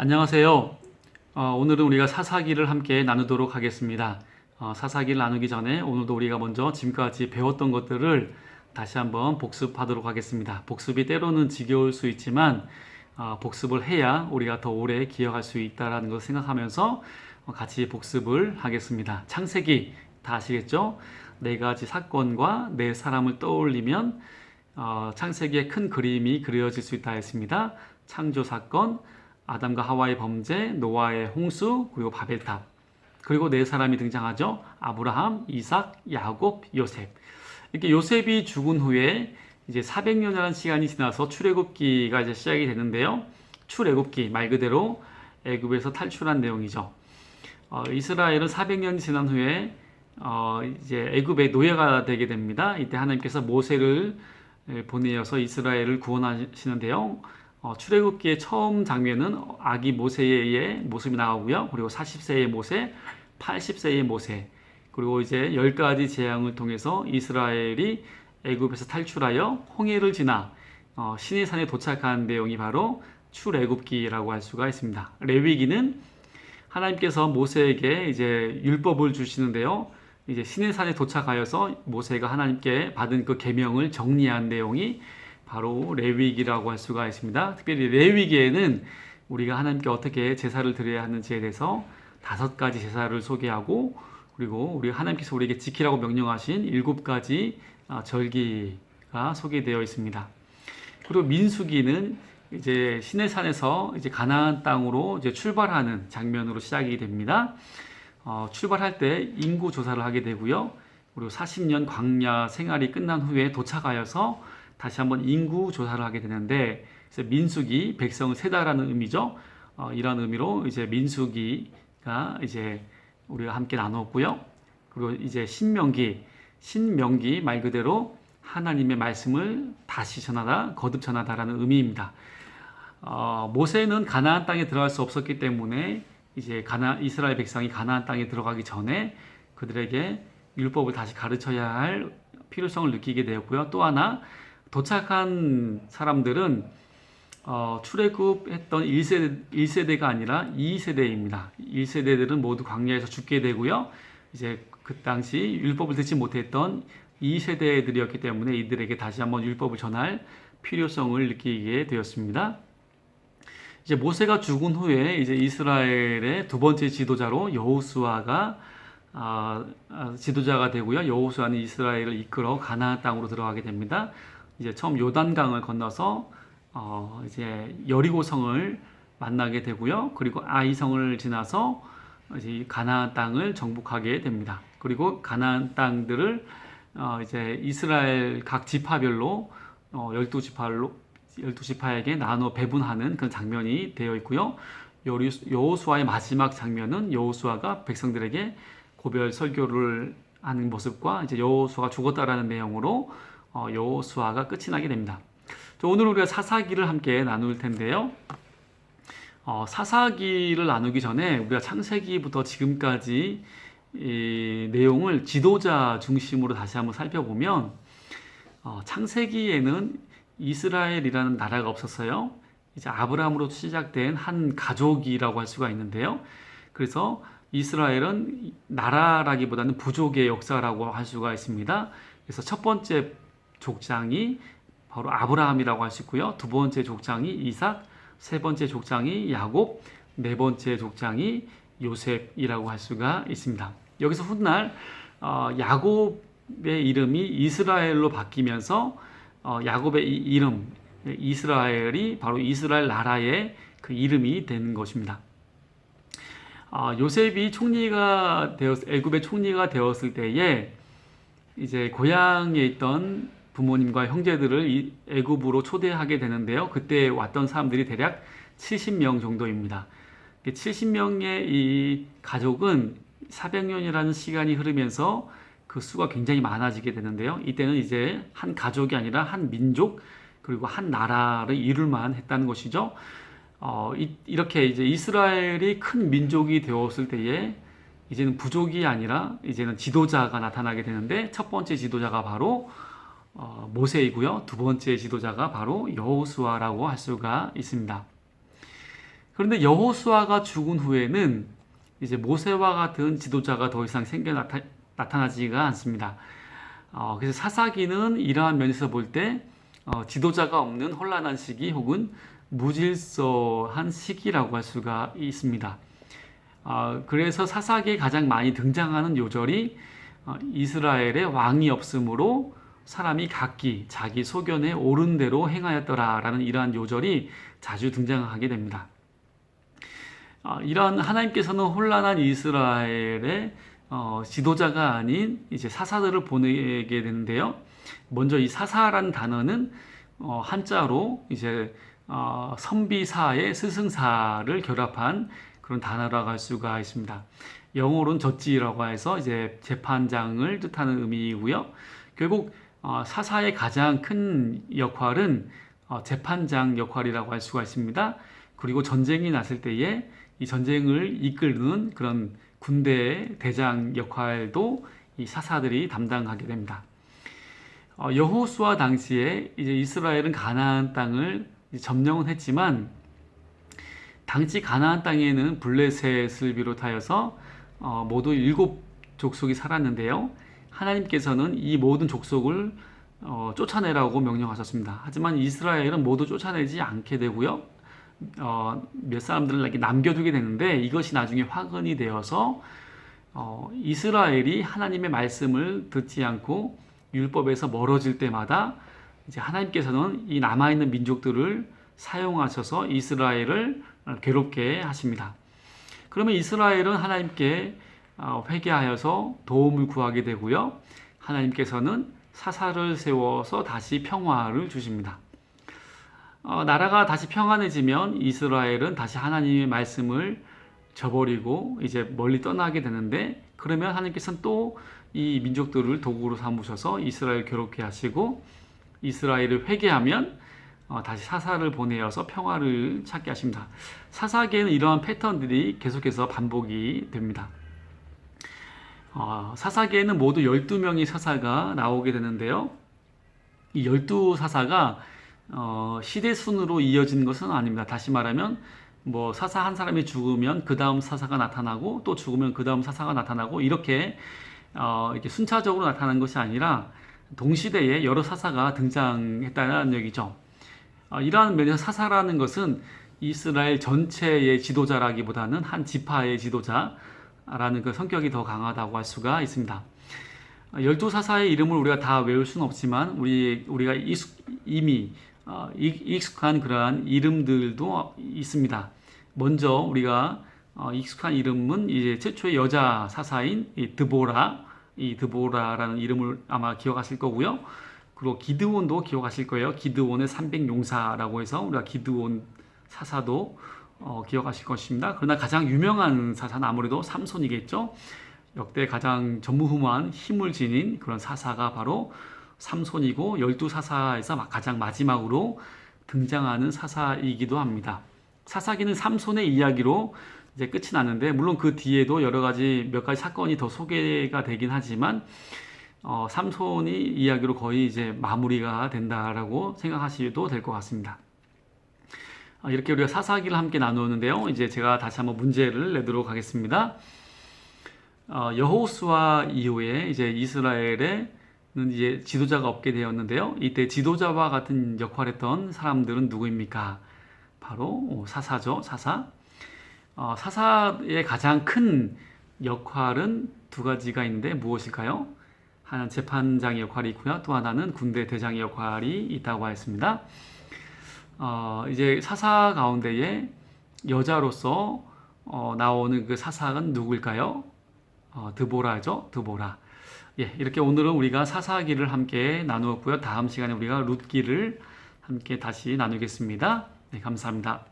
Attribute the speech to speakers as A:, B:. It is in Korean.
A: 안녕하세요. 오늘은 우리가 사사기를 함께 나누도록 하겠습니다. 사사기를 나누기 전에 오늘도 우리가 먼저 지금까지 배웠던 것들을 다시 한번 복습하도록 하겠습니다. 복습이 때로는 지겨울 수 있지만 복습을 해야 우리가 더 오래 기억할 수 있다는 것을 생각하면서 같이 복습을 하겠습니다. 창세기 다 아시겠죠? 네 가지 사건과 네 사람을 떠올리면 창세기의 큰 그림이 그려질 수 있다 했습니다. 창조 사건, 아담과 하와의 범죄, 노아의 홍수, 그리고 바벨탑. 그리고 네 사람이 등장하죠. 아브라함, 이삭, 야곱, 요셉. 이렇게 요셉이 죽은 후에 이제 400년이라는 시간이 지나서 출애굽기가 이제 시작이 되는데요. 출애굽기 말 그대로 애굽에서 탈출한 내용이죠. 이스라엘은 400년이 지난 후에 이제 애굽의 노예가 되게 됩니다. 이때 하나님께서 모세를 보내어서 이스라엘을 구원하시는데요. 출애굽기의 처음 장면은 아기 모세의 모습이 나오고요. 그리고 40세의 모세, 80세의 모세, 그리고 이제 10가지 재앙을 통해서 이스라엘이 애굽에서 탈출하여 홍해를 지나 시내산에 도착한 내용이 바로 출애굽기라고 할 수가 있습니다. 레위기는 하나님께서 모세에게 이제 율법을 주시는데요. 이제 시내산에 도착하여서 모세가 하나님께 받은 그 계명을 정리한 내용이 바로 레위기라고 할 수가 있습니다. 특별히 레위기에는 우리가 하나님께 어떻게 제사를 드려야 하는지에 대해서 5가지 제사를 소개하고, 그리고 우리 하나님께서 우리에게 지키라고 명령하신 7가지 절기가 소개되어 있습니다. 그리고 민수기는 이제 시내산에서 이제 가나안 땅으로 이제 출발하는 장면으로 시작이 됩니다. 출발할 때 인구 조사를 하게 되고요. 그리고 40년 광야 생활이 끝난 후에 도착하여서 다시 한번 인구 조사를 하게 되는데, 그래서 민수기, 백성을 세다라는 의미죠. 이런 의미로 이제 민수기가 이제 우리가 함께 나눴고요. 그리고 이제 신명기 말 그대로 하나님의 말씀을 다시 전하다, 거듭 전하다라는 의미입니다. 모세는 가나안 땅에 들어갈 수 없었기 때문에 이제 이스라엘 백성이 가나안 땅에 들어가기 전에 그들에게 율법을 다시 가르쳐야 할 필요성을 느끼게 되었고요. 또 하나 도착한 사람들은 출애굽했던 1세대가 아니라 2세대입니다. 1세대들은 모두 광야에서 죽게 되고요. 이제 그 당시 율법을 듣지 못했던 2세대들이었기 때문에 이들에게 다시 한번 율법을 전할 필요성을 느끼게 되었습니다. 이제 모세가 죽은 후에 이제 이스라엘의 두 번째 지도자로 여호수아가 지도자가 되고요. 여호수아는 이스라엘을 이끌어 가나안 땅으로 들어가게 됩니다. 이제 처음 요단강을 건너서 이제 여리고성을 만나게 되고요. 그리고 아이성을 지나서 이제 가나안 땅을 정복하게 됩니다. 그리고 가나안 땅들을 이제 이스라엘 각 지파별로 12지파에게 나눠 배분하는 그런 장면이 되어 있고요. 여호수아의 마지막 장면은 여호수아가 백성들에게 고별 설교를 하는 모습과 이제 여호수아가 죽었다라는 내용으로 여호수아가 끝이 나게 됩니다. 오늘 우리가 사사기를 함께 나눌 텐데요. 사사기를 나누기 전에 우리가 창세기부터 지금까지 이 내용을 지도자 중심으로 다시 한번 살펴보면 창세기에는 이스라엘이라는 나라가 없었어요. 이제 아브라함으로 시작된 한 가족이라고 할 수가 있는데요. 그래서 이스라엘은 나라라기보다는 부족의 역사라고 할 수가 있습니다. 그래서 첫 번째 족장이 바로 아브라함이라고 할 수 있고요. 두 번째 족장이 이삭, 세 번째 족장이 야곱, 네 번째 족장이 요셉이라고 할 수가 있습니다. 여기서 훗날 야곱의 이름이 이스라엘로 바뀌면서 야곱의 이름 이스라엘이 바로 이스라엘 나라의 그 이름이 된 것입니다. 요셉이 애굽의 총리가 되었을 때에 이제 고향에 있던 부모님과 형제들을 애굽으로 초대하게 되는데요. 그때 왔던 사람들이 대략 70명 정도입니다. 70명의 이 가족은 400년이라는 시간이 흐르면서 그 수가 굉장히 많아지게 되는데요. 이때는 이제 한 가족이 아니라 한 민족 그리고 한 나라를 이룰만 했다는 것이죠. 이렇게 이제 이스라엘이 큰 민족이 되었을 때에 이제는 부족이 아니라 이제는 지도자가 나타나게 되는데, 첫 번째 지도자가 바로 모세이고요. 두 번째 지도자가 바로 여호수아라고 할 수가 있습니다. 그런데 여호수아가 죽은 후에는 이제 모세와 같은 지도자가 더 이상 나타나지가 않습니다. 그래서 사사기는 이러한 면에서 볼 때 지도자가 없는 혼란한 시기 혹은 무질서한 시기라고 할 수가 있습니다. 그래서 사사기에 가장 많이 등장하는 요절이 이스라엘의 왕이 없으므로 사람이 각기 자기 소견에 옳은 대로 행하였더라라는 이러한 요절이 자주 등장하게 됩니다. 이러한 하나님께서는 혼란한 이스라엘의 지도자가 아닌 이제 사사들을 보내게 되는데요. 먼저 이 사사라는 단어는 한자로 이제 선비사의 스승사를 결합한 그런 단어라고 할 수가 있습니다. 영어로는 저지라고 해서 이제 재판장을 뜻하는 의미이고요. 결국 사사의 가장 큰 역할은 재판장 역할이라고 할 수가 있습니다. 그리고 전쟁이 났을 때에 이 전쟁을 이끌는 그런 군대 대장 역할도 이 사사들이 담당하게 됩니다. 여호수아 당시에 이제 이스라엘은 가나안 땅을 점령은 했지만 당시 가나안 땅에는 블레셋을 비롯하여서 모두 7족속이 살았는데요. 하나님께서는 이 모든 족속을 쫓아내라고 명령하셨습니다. 하지만 이스라엘은 모두 쫓아내지 않게 되고요. 몇 사람들을 이렇게 남겨두게 되는데 이것이 나중에 화근이 되어서 이스라엘이 하나님의 말씀을 듣지 않고 율법에서 멀어질 때마다 이제 하나님께서는 이 남아있는 민족들을 사용하셔서 이스라엘을 괴롭게 하십니다. 그러면 이스라엘은 하나님께 회개하여서 도움을 구하게 되고요. 하나님께서는 사사를 세워서 다시 평화를 주십니다. 나라가 다시 평안해지면 이스라엘은 다시 하나님의 말씀을 저버리고 이제 멀리 떠나게 되는데, 그러면 하나님께서는 또 이 민족들을 도구로 삼으셔서 이스라엘 괴롭게 하시고, 이스라엘을 회개하면 다시 사사를 보내어서 평화를 찾게 하십니다. 사사기에는 이러한 패턴들이 계속해서 반복이 됩니다. 사사기에는 모두 12명의 사사가 나오게 되는데요. 이 12사사가 시대 순으로 이어지는 것은 아닙니다. 다시 말하면 뭐 사사 한 사람이 죽으면 그 다음 사사가 나타나고 또 죽으면 그 다음 사사가 나타나고 이렇게 순차적으로 나타나는 것이 아니라 동시대에 여러 사사가 등장했다는 얘기죠. 이러한 면에서 사사라는 것은 이스라엘 전체의 지도자라기보다는 한 지파의 지도자라는 그 성격이 더 강하다고 할 수가 있습니다. 12사사의 이름을 우리가 다 외울 수는 없지만 우리가 이미 익숙한 그러한 이름들도 있습니다. 먼저 우리가 익숙한 이름은 이제 최초의 여자 사사인 이 드보라라는 이름을 아마 기억하실 거고요. 그리고 기드온도 기억하실 거예요. 기드온의 300용사라고 해서 우리가 기드온 사사도 기억하실 것입니다. 그러나 가장 유명한 사사는 아무래도 삼손이겠죠. 역대 가장 전무후무한 힘을 지닌 그런 사사가 바로 삼손이고 12사사에서 가장 마지막으로 등장하는 사사이기도 합니다. 사사기는 삼손의 이야기로 이제 끝이 나는데, 물론 그 뒤에도 몇 가지 사건이 더 소개가 되긴 하지만 삼손이 이야기로 거의 이제 마무리가 된다라고 생각하셔도 될 것 같습니다. 이렇게 우리가 사사기를 함께 나누었는데요. 이제 제가 다시 한번 문제를 내도록 하겠습니다. 여호수아 이후에 이제 이스라엘에는 이제 지도자가 없게 되었는데요. 이때 지도자와 같은 역할을 했던 사람들은 누구입니까? 바로 사사죠. 사사. 사사의 가장 큰 역할은 두 가지가 있는데 무엇일까요? 하나는 재판장의 역할이 있고요. 또 하나는 군대 대장의 역할이 있다고 하였습니다. 이제 사사 가운데에 여자로서 나오는 그 사사는 누구일까요? 드보라죠. 드보라. 예, 이렇게 오늘은 우리가 사사기를 함께 나누었고요. 다음 시간에 우리가 룻기를 함께 다시 나누겠습니다. 네, 감사합니다.